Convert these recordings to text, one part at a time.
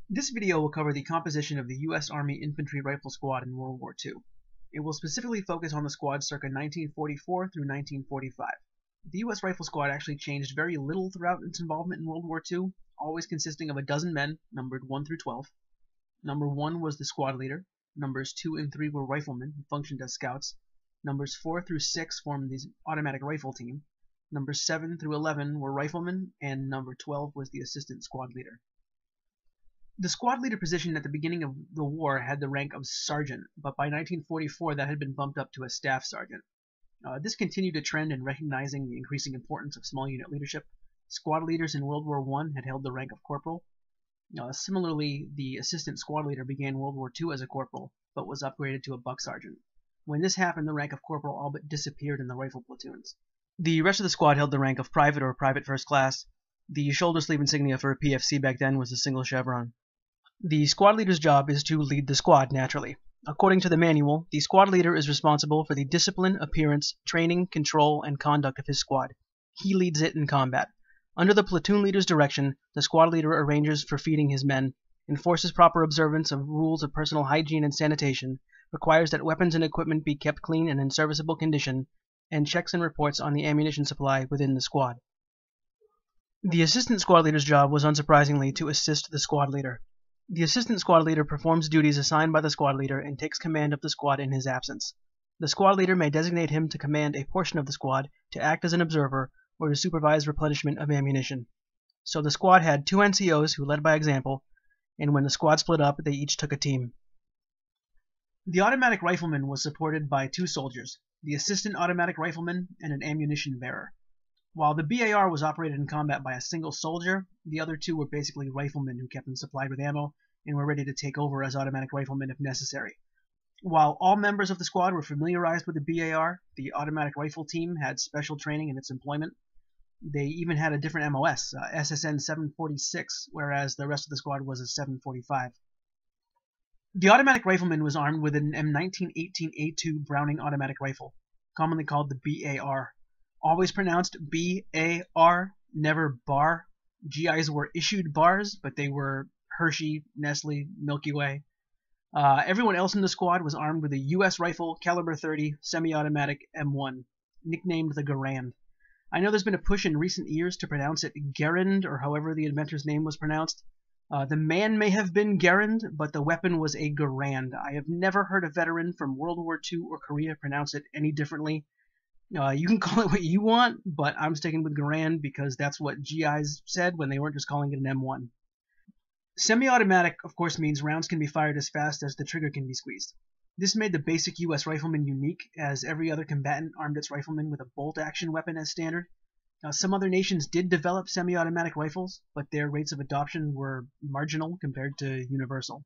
This video will cover the composition of the U.S. Army Infantry Rifle Squad in World War II. It will specifically focus on the squad circa 1944 through 1945. The U.S. Rifle Squad actually changed very little throughout its involvement in World War II, always consisting of a dozen men, numbered 1 through 12. Number 1 was the squad leader. Numbers 2 and 3 were riflemen, who functioned as scouts. Numbers 4 through 6 formed the automatic rifle team. Numbers 7 through 11 were riflemen, and number 12 was the assistant squad leader. The squad leader position at the beginning of the war had the rank of sergeant, but by 1944 that had been bumped up to a staff sergeant. This continued a trend in recognizing the increasing importance of small unit leadership. Squad leaders in World War I had held the rank of corporal. Similarly, the assistant squad leader began World War II as a corporal, but was upgraded to a buck sergeant. When this happened, the rank of corporal all but disappeared in the rifle platoons. The rest of the squad held the rank of private or private first class. The shoulder sleeve insignia for a PFC back then was a single chevron. The squad leader's job is to lead the squad, naturally. According to the manual, the squad leader is responsible for the discipline, appearance, training, control, and conduct of his squad. He leads it in combat. Under the platoon leader's direction, the squad leader arranges for feeding his men, enforces proper observance of rules of personal hygiene and sanitation, requires that weapons and equipment be kept clean and in serviceable condition, and checks and reports on the ammunition supply within the squad. The assistant squad leader's job was unsurprisingly to assist the squad leader. The assistant squad leader performs duties assigned by the squad leader and takes command of the squad in his absence. The squad leader may designate him to command a portion of the squad, to act as an observer, or to supervise replenishment of ammunition. So the squad had 2 NCOs who led by example, and when the squad split up, they each took a team. The automatic rifleman was supported by 2 soldiers, the assistant automatic rifleman and an ammunition bearer. While the BAR was operated in combat by a single soldier, the other 2 were basically riflemen who kept them supplied with ammo and were ready to take over as automatic riflemen if necessary. While all members of the squad were familiarized with the BAR, the automatic rifle team had special training in its employment. They even had a different MOS, SSN 746, whereas the rest of the squad was a 745. The automatic rifleman was armed with an M1918A2 Browning automatic rifle, commonly called the BAR. Always pronounced B-A-R, never bar. GIs were issued bars, but they were Hershey, Nestle, Milky Way. Everyone else in the squad was armed with a U.S. rifle, caliber 30, semi-automatic M1, nicknamed the Garand. I know there's been a push in recent years to pronounce it Garand, or however the inventor's name was pronounced. The man may have been Garand, but the weapon was a Garand. I have never heard a veteran from World War II or Korea pronounce it any differently. You can call it what you want, but I'm sticking with Garand because that's what GIs said when they weren't just calling it an M1. Semi-automatic, of course, means rounds can be fired as fast as the trigger can be squeezed. This made the basic U.S. rifleman unique, as every other combatant armed its rifleman with a bolt-action weapon as standard. Some other nations did develop semi-automatic rifles, but their rates of adoption were marginal compared to universal.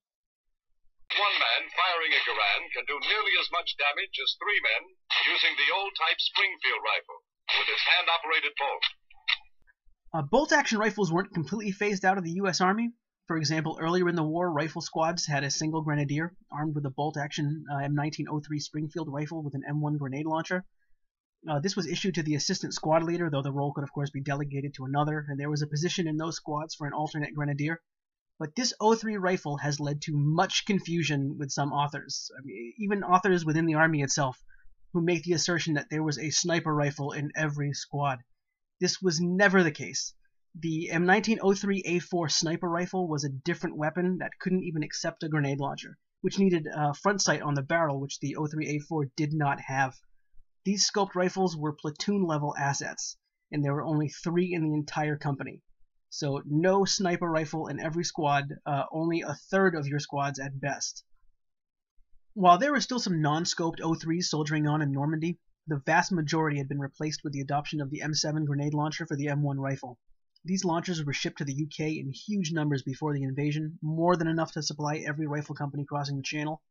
One man firing a Garand can do nearly as much damage as 3 men using the old-type Springfield rifle with its hand-operated bolt. Bolt-action rifles weren't completely phased out of the U.S. Army. For example, earlier in the war, rifle squads had a single grenadier armed with a bolt-action M1903 Springfield rifle with an M1 grenade launcher. This was issued to the assistant squad leader, though the role could of course be delegated to another, and there was a position in those squads for an alternate grenadier. But this 03 rifle has led to much confusion with some authors, even authors within the Army itself, who make the assertion that there was a sniper rifle in every squad. This was never the case. The M1903A4 sniper rifle was a different weapon that couldn't even accept a grenade launcher, which needed a front sight on the barrel, which the 03A4 did not have. These scoped rifles were platoon-level assets, and there were only 3 in the entire company. So no sniper rifle in every squad, only a third of your squads at best. While there were still some non-scoped 03s soldiering on in Normandy, the vast majority had been replaced with the adoption of the M7 grenade launcher for the M1 rifle. These launchers were shipped to the UK in huge numbers before the invasion, more than enough to supply every rifle company crossing the channel.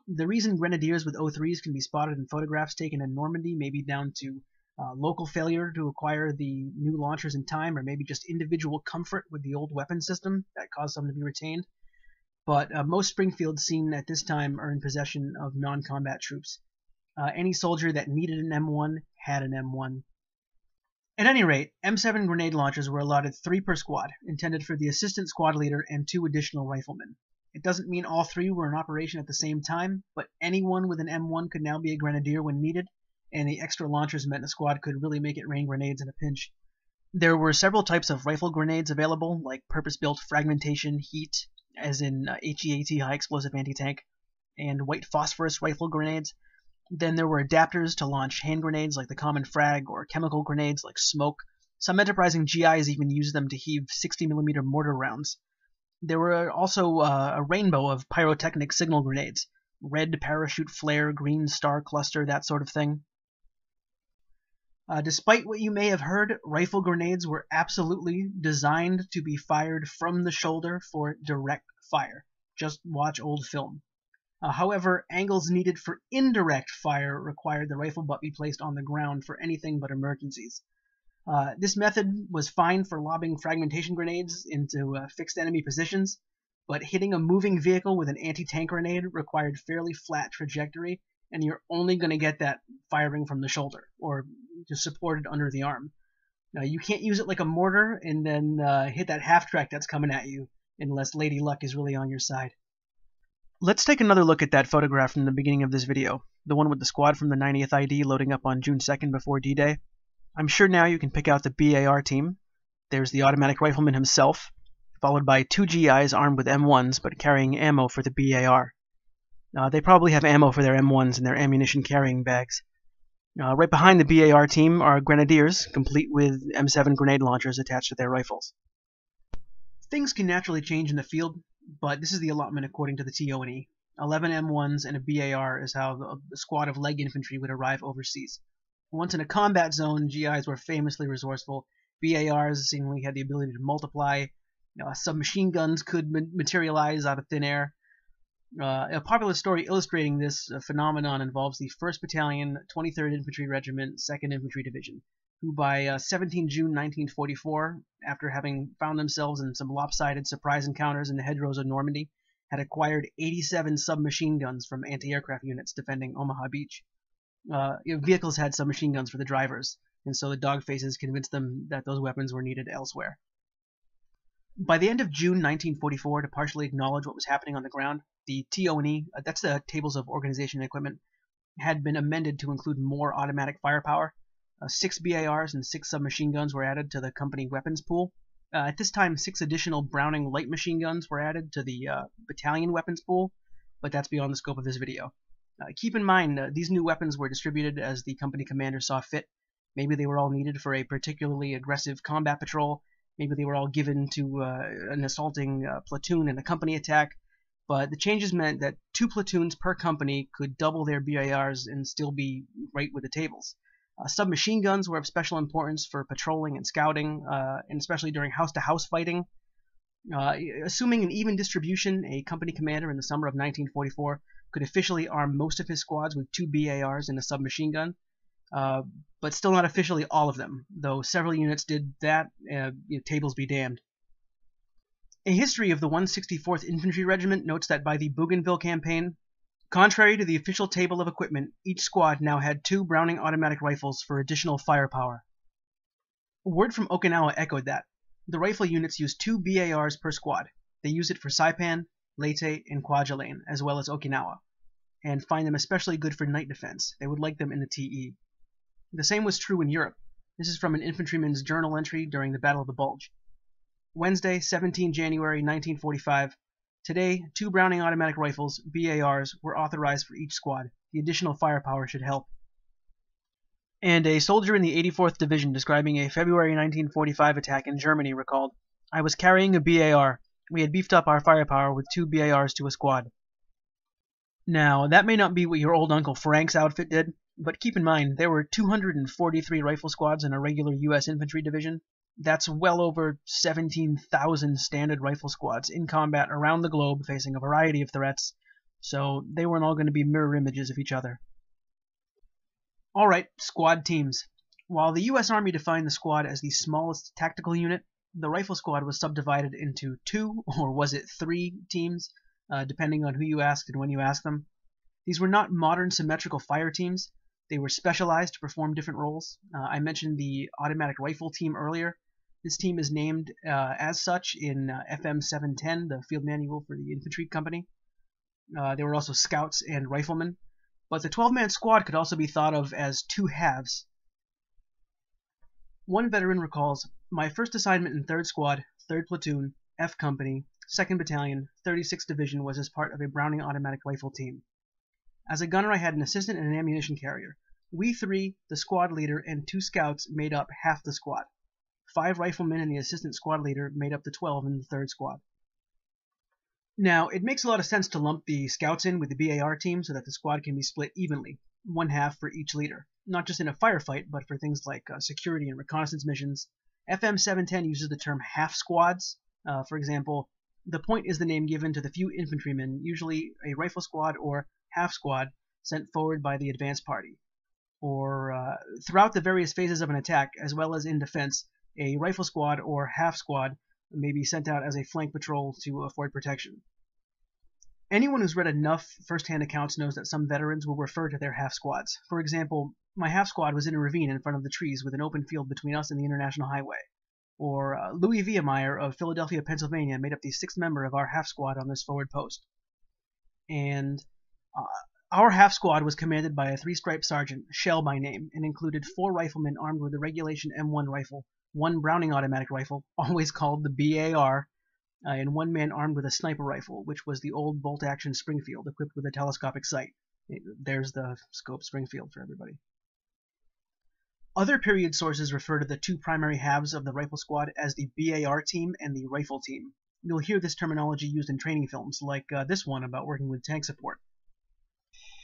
The reason grenadiers with 03s can be spotted in photographs taken in Normandy may be down to local failure to acquire the new launchers in time, or maybe just individual comfort with the old weapon system that caused some to be retained. But most Springfields seen at this time are in possession of non-combat troops. Any soldier that needed an M1 had an M1. At any rate, M7 grenade launchers were allotted 3 per squad, intended for the assistant squad leader and 2 additional riflemen. It doesn't mean all 3 were in operation at the same time, but anyone with an M1 could now be a grenadier when needed, and the extra launchers meant a squad could really make it rain grenades in a pinch. There were several types of rifle grenades available, like purpose-built fragmentation, heat, as in HEAT, high explosive anti-tank, and white phosphorus rifle grenades. Then there were adapters to launch hand grenades like the common frag, or chemical grenades like smoke. Some enterprising GIs even used them to heave 60mm mortar rounds. There were also a rainbow of pyrotechnic signal grenades. Red parachute flare, green star cluster, that sort of thing. Despite what you may have heard, rifle grenades were absolutely designed to be fired from the shoulder for direct fire. Just watch old film. However, angles needed for indirect fire required the rifle butt be placed on the ground for anything but emergencies. This method was fine for lobbing fragmentation grenades into fixed enemy positions, but hitting a moving vehicle with an anti-tank grenade required fairly flat trajectory, and you're only going to get that firing from the shoulder, or just supported under the arm. Now, you can't use it like a mortar and then hit that half-track that's coming at you, unless Lady Luck is really on your side. Let's take another look at that photograph from the beginning of this video, the one with the squad from the 90th ID loading up on June 2nd before D-Day. I'm sure now you can pick out the BAR team. There's the automatic rifleman himself, followed by 2 GIs armed with M1s but carrying ammo for the BAR. They probably have ammo for their M1s in their ammunition carrying bags. Right behind the BAR team are grenadiers, complete with M7 grenade launchers attached to their rifles. Things can naturally change in the field, but this is the allotment according to the TO&E. 11 M1s and a BAR is how the squad of leg infantry would arrive overseas. Once in a combat zone, GIs were famously resourceful. BARs seemingly had the ability to multiply. Submachine guns could materialize out of thin air. A popular story illustrating this phenomenon involves the 1st Battalion, 23rd Infantry Regiment, 2nd Infantry Division, who by 17 June 1944, after having found themselves in some lopsided surprise encounters in the hedgerows of Normandy, had acquired 87 submachine guns from anti-aircraft units defending Omaha Beach. Vehicles had submachine guns for the drivers, and so the dogfaces convinced them that those weapons were needed elsewhere. By the end of June 1944, to partially acknowledge what was happening on the ground, the TO&E, that's the Tables of Organization and Equipment, had been amended to include more automatic firepower. 6 BARs and 6 submachine guns were added to the company weapons pool. At this time, 6 additional Browning light machine guns were added to the battalion weapons pool, but that's beyond the scope of this video. Keep in mind, these new weapons were distributed as the company commander saw fit. Maybe they were all needed for a particularly aggressive combat patrol. Maybe they were all given to an assaulting platoon in a company attack. But the changes meant that 2 platoons per company could double their BARs and still be right with the tables. Submachine guns were of special importance for patrolling and scouting, and especially during house-to-house fighting. Assuming an even distribution, a company commander in the summer of 1944 could officially arm most of his squads with 2 BARs and a submachine gun, but still not officially all of them, though several units did that, tables be damned. A history of the 164th Infantry Regiment notes that by the Bougainville campaign, contrary to the official table of equipment, each squad now had 2 Browning automatic rifles for additional firepower. Word from Okinawa echoed that. The rifle units use 2 BARs per squad. They use it for Saipan, Leyte, and Kwajalein, as well as Okinawa, and find them especially good for night defense. They would like them in the TE. The same was true in Europe. This is from an infantryman's journal entry during the Battle of the Bulge. Wednesday, 17 January 1945. Today, 2 Browning automatic rifles, BARs, were authorized for each squad. The additional firepower should help. And a soldier in the 84th Division describing a February 1945 attack in Germany recalled, "I was carrying a BAR. We had beefed up our firepower with 2 BARs to a squad." Now, that may not be what your old Uncle Frank's outfit did, but keep in mind, there were 243 rifle squads in a regular U.S. infantry division. That's well over 17,000 standard rifle squads in combat around the globe facing a variety of threats, so they weren't all going to be mirror images of each other. Alright, squad teams. While the U.S. Army defined the squad as the smallest tactical unit, the rifle squad was subdivided into 2, or was it 3, teams, depending on who you asked and when you asked them. These were not modern symmetrical fire teams. They were specialized to perform different roles. I mentioned the automatic rifle team earlier. This team is named as such in FM 710, the field manual for the infantry company. There were also scouts and riflemen. But the 12-man squad could also be thought of as two halves. One veteran recalls, "My first assignment in 3rd Squad, 3rd Platoon, F Company, 2nd Battalion, 36th Division was as part of a Browning automatic rifle team. As a gunner I had an assistant and an ammunition carrier. We three, the squad leader, and 2 scouts made up half the squad. 5 riflemen and the assistant squad leader made up the 12 in the 3rd Squad." Now, it makes a lot of sense to lump the scouts in with the BAR team so that the squad can be split evenly, 1/2 for each leader, not just in a firefight, but for things like security and reconnaissance missions. FM 710 uses the term half squads. For example, the point is the name given to the few infantrymen, usually a rifle squad or half squad, sent forward by the advance party. Or throughout the various phases of an attack, as well as in defense, a rifle squad or half squad may be sent out as a flank patrol to afford protection. Anyone who's read enough first-hand accounts knows that some veterans will refer to their half squads. For example, "My half squad was in a ravine in front of the trees with an open field between us and the International Highway." Or "Louis Viemeyer of Philadelphia, Pennsylvania made up the 6th member of our half squad on this forward post." And our half squad was commanded by a 3-stripe sergeant, Shell by name, and included 4 riflemen armed with a regulation M1 rifle, 1 Browning automatic rifle, always called the BAR, and 1 man armed with a sniper rifle, which was the old bolt-action Springfield equipped with a telescopic sight. There's the scope Springfield for everybody. Other period sources refer to the 2 primary halves of the rifle squad as the BAR team and the rifle team. You'll hear this terminology used in training films, like this one about working with tank support.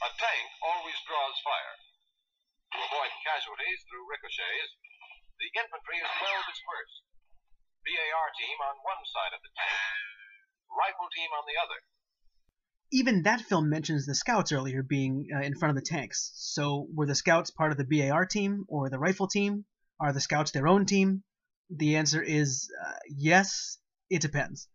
A tank always draws fire. To avoid casualties through ricochets, the infantry is well dispersed. BAR team on one side of the tank, rifle team on the other. Even that film mentions the scouts earlier being in front of the tanks. So were the scouts part of the BAR team or the rifle team? Are the scouts their own team? The answer is yes, it depends.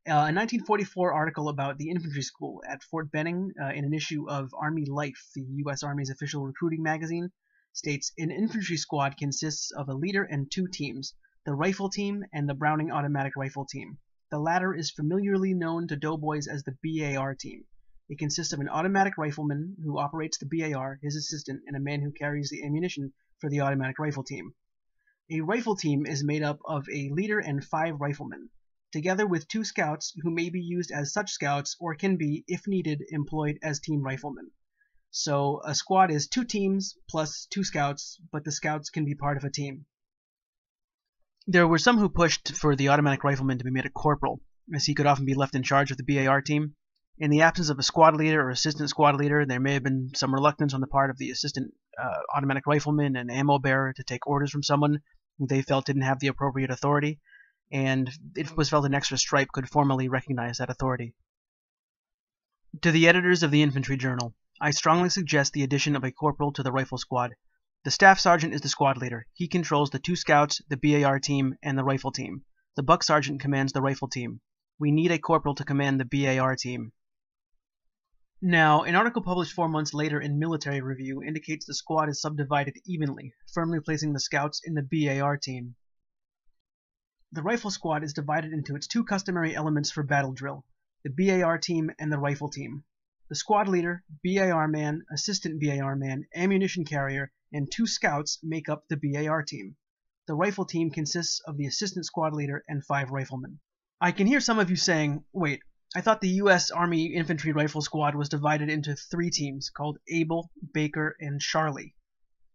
A 1944 article about the infantry school at Fort Benning in an issue of Army Life, the U.S. Army's official recruiting magazine, states, "An infantry squad consists of a leader and 2 teams, the rifle team and the Browning automatic rifle team. The latter is familiarly known to doughboys as the BAR team. It consists of an automatic rifleman who operates the BAR, his assistant, and a man who carries the ammunition for the automatic rifle team. A rifle team is made up of a leader and 5 riflemen, together with 2 scouts who may be used as such scouts or can be, if needed, employed as team riflemen. So a squad is 2 teams plus 2 scouts, but the scouts can be part of a team." There were some who pushed for the automatic rifleman to be made a corporal, as he could often be left in charge of the BAR team. In the absence of a squad leader or assistant squad leader, there may have been some reluctance on the part of the assistant automatic rifleman and ammo bearer to take orders from someone who they felt didn't have the appropriate authority, and it was felt an extra stripe could formally recognize that authority. To the editors of the Infantry Journal, I strongly suggest the addition of a corporal to the rifle squad. The staff sergeant is the squad leader. He controls the 2 scouts, the BAR team, and the rifle team. The buck sergeant commands the rifle team. We need a corporal to command the BAR team. Now, an article published 4 months later in Military Review indicates the squad is subdivided evenly, firmly placing the scouts in the BAR team. The rifle squad is divided into its 2 customary elements for battle drill, the BAR team and the rifle team. The squad leader, BAR man, assistant BAR man, ammunition carrier, and 2 scouts make up the BAR team. The rifle team consists of the assistant squad leader and 5 riflemen. I can hear some of you saying, wait, I thought the U.S. Army Infantry Rifle Squad was divided into 3 teams called Able, Baker, and Charley.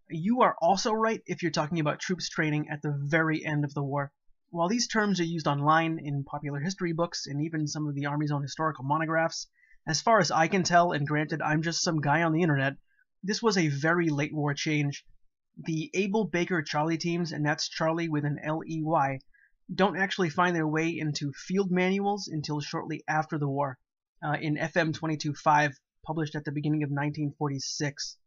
You are also right if you're talking about troops training at the very end of the war. While these terms are used online in popular history books and even some of the Army's own historical monographs, as far as I can tell, and granted I'm just some guy on the internet, this was a very late war change. The Able, Baker, Charley teams, and that's Charley with an L-E-Y, don't actually find their way into field manuals until shortly after the war, in FM 22.5, published at the beginning of 1946.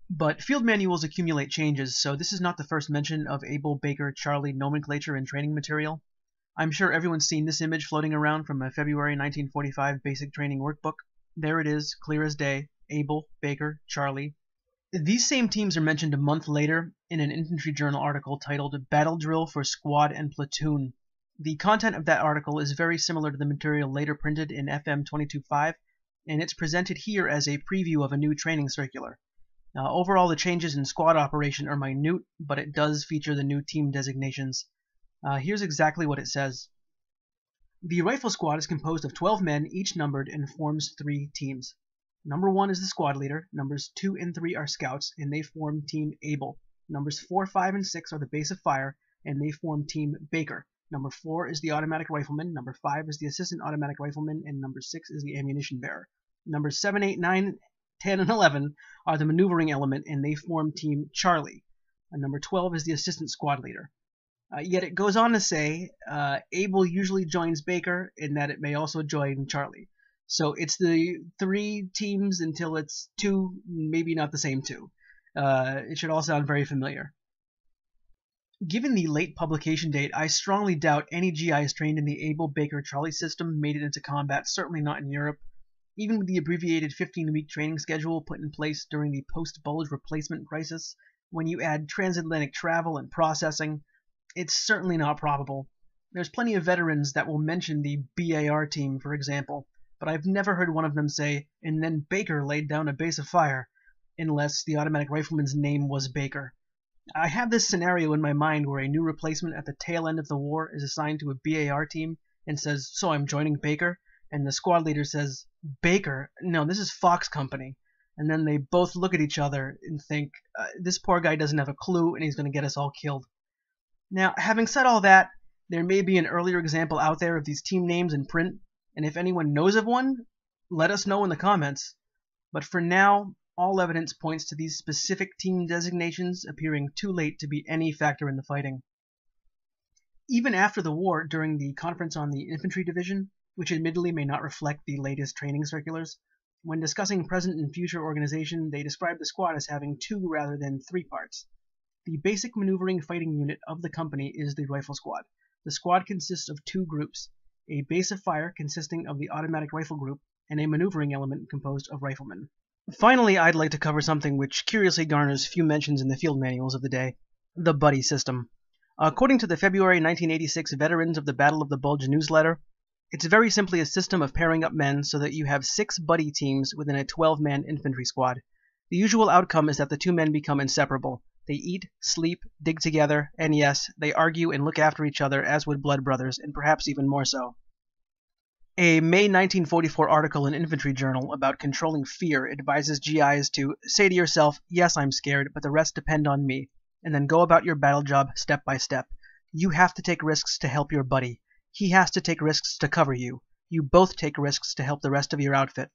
But field manuals accumulate changes, so this is not the first mention of Able, Baker, Charley nomenclature in training material. I'm sure everyone's seen this image floating around from a February 1945 basic training workbook. There it is, clear as day, Able, Baker, Charley. These same teams are mentioned a month later in an Infantry Journal article titled Battle Drill for Squad and Platoon. The content of that article is very similar to the material later printed in FM 22.5, and it's presented here as a preview of a new training circular. Overall, the changes in squad operation are minute, but it does feature the new team designations. Here's exactly what it says. The rifle squad is composed of 12 men, each numbered, and forms 3 teams. Number 1 is the squad leader, numbers 2 and 3 are scouts, and they form Team Able. Numbers 4, 5, and 6 are the base of fire, and they form Team Baker. Number 4 is the automatic rifleman, number 5 is the assistant automatic rifleman, and number 6 is the ammunition bearer. Numbers 7, 8, 9, 10, and 11 are the maneuvering element, and they form Team Charley. Number 12 is the assistant squad leader. Yet it goes on to say, Able usually joins Baker, and that it may also join Charley. So it's the 3 teams until it's 2, maybe not the same 2. It should all sound very familiar. Given the late publication date, I strongly doubt any GIs trained in the Able-Baker-Charley system made it into combat, certainly not in Europe. Even with the abbreviated 15-week training schedule put in place during the post-Bulge replacement crisis, when you add transatlantic travel and processing, it's certainly not probable. There's plenty of veterans that will mention the BAR team, for example, but I've never heard one of them say, and then Baker laid down a base of fire, unless the automatic rifleman's name was Baker. I have this scenario in my mind where a new replacement at the tail end of the war is assigned to a BAR team and says, so I'm joining Baker, and the squad leader says, Baker? No, this is Fox Company. And then they both look at each other and think, this poor guy doesn't have a clue and he's going to get us all killed. Now, having said all that, there may be an earlier example out there of these team names in print, and if anyone knows of one, let us know in the comments. But for now, all evidence points to these specific team designations appearing too late to be any factor in the fighting. Even after the war, during the conference on the infantry division, which admittedly may not reflect the latest training circulars, when discussing present and future organization, they described the squad as having 2 rather than 3 parts. The basic maneuvering fighting unit of the company is the rifle squad. The squad consists of 2 groups, a base of fire consisting of the automatic rifle group, and a maneuvering element composed of riflemen. Finally, I'd like to cover something which curiously garners few mentions in the field manuals of the day, the buddy system. According to the February 1986 Veterans of the Battle of the Bulge newsletter, it's very simply a system of pairing up men so that you have 6 buddy teams within a 12-man infantry squad. The usual outcome is that the 2 men become inseparable. They eat, sleep, dig together, and yes, they argue and look after each other as would blood brothers, and perhaps even more so. A May 1944 article in Infantry Journal about controlling fear advises GIs to say to yourself, yes, I'm scared, but the rest depend on me, and then go about your battle job step by step. You have to take risks to help your buddy. He has to take risks to cover you. You both take risks to help the rest of your outfit.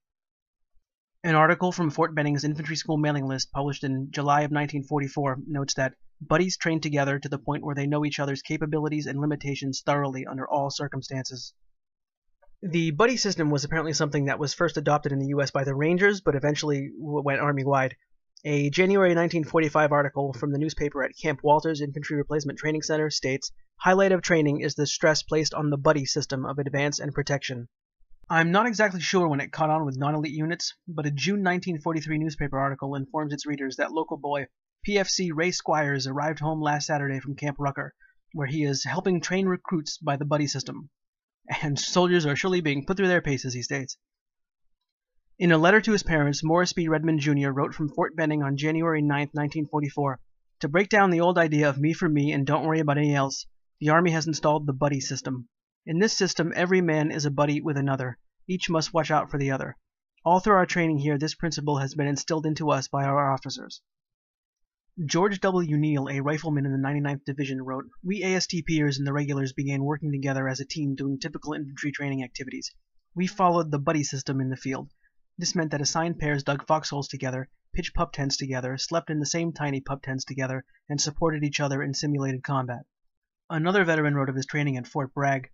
An article from Fort Benning's infantry school mailing list published in July of 1944 notes that buddies train together to the point where they know each other's capabilities and limitations thoroughly under all circumstances. The buddy system was apparently something that was first adopted in the U.S. by the Rangers, but eventually went Army-wide. A January 1945 article from the newspaper at Camp Walter's Infantry Replacement Training Center states, highlight of training is the stress placed on the buddy system of advance and protection. I'm not exactly sure when it caught on with non-elite units, but a June 1943 newspaper article informs its readers that local boy PFC Ray Squires arrived home last Saturday from Camp Rucker, where he is helping train recruits by the buddy system. And soldiers are surely being put through their paces, he states. In a letter to his parents, Morris B. Redmond Jr. wrote from Fort Benning on January 9, 1944, to break down the old idea of me for me and don't worry about anything else, the Army has installed the buddy system. In this system, every man is a buddy with another. Each must watch out for the other. All through our training here, this principle has been instilled into us by our officers. George W. Neal, a rifleman in the 99th Division, wrote, we ASTPers and the regulars began working together as a team doing typical infantry training activities. We followed the buddy system in the field. This meant that assigned pairs dug foxholes together, pitched pup tents together, slept in the same tiny pup tents together, and supported each other in simulated combat. Another veteran wrote of his training at Fort Bragg.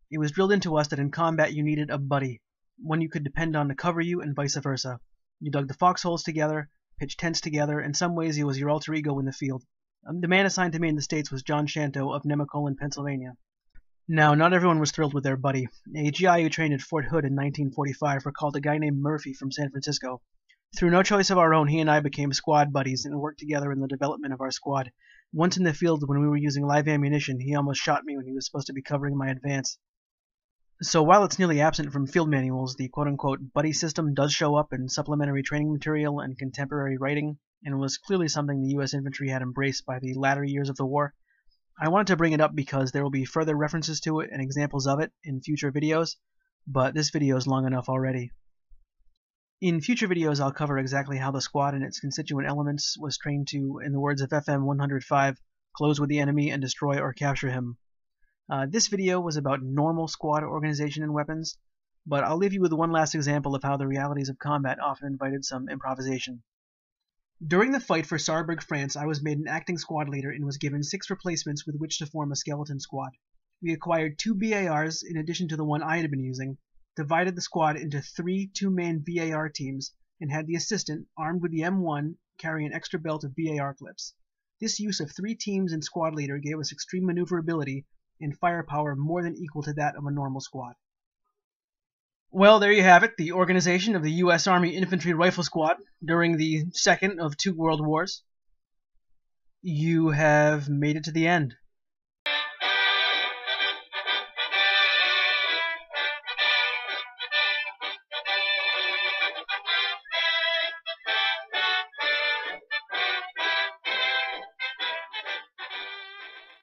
It was drilled into us that in combat you needed a buddy, one you could depend on to cover you and vice versa. You dug the foxholes together, pitched tents together, in some ways he was your alter ego in the field. The man assigned to me in the States was John Shanto of Nemacolin, Pennsylvania. Now, not everyone was thrilled with their buddy. A GI who trained at Fort Hood in 1945 recalled a guy named Murphy from San Francisco. Through no choice of our own, he and I became squad buddies and worked together in the development of our squad. Once in the field, when we were using live ammunition, he almost shot me when he was supposed to be covering my advance. So while it's nearly absent from field manuals, the quote-unquote buddy system does show up in supplementary training material and contemporary writing, and was clearly something the U.S. infantry had embraced by the latter years of the war. I wanted to bring it up because there will be further references to it and examples of it in future videos, but this video is long enough already. In future videos, I'll cover exactly how the squad and its constituent elements was trained to, in the words of FM 105, close with the enemy and destroy or capture him. This video was about normal squad organization and weapons, but I'll leave you with one last example of how the realities of combat often invited some improvisation. During the fight for Saarburg, France, I was made an acting squad leader and was given 6 replacements with which to form a skeleton squad. We acquired 2 BARs in addition to the one I had been using, divided the squad into 3 2-man BAR teams, and had the assistant, armed with the M1, carry an extra belt of BAR clips. This use of 3 teams and squad leader gave us extreme maneuverability and firepower more than equal to that of a normal squad. Well, there you have it, the organization of the U.S. Army Infantry Rifle Squad during the second of 2 world wars. You have made it to the end.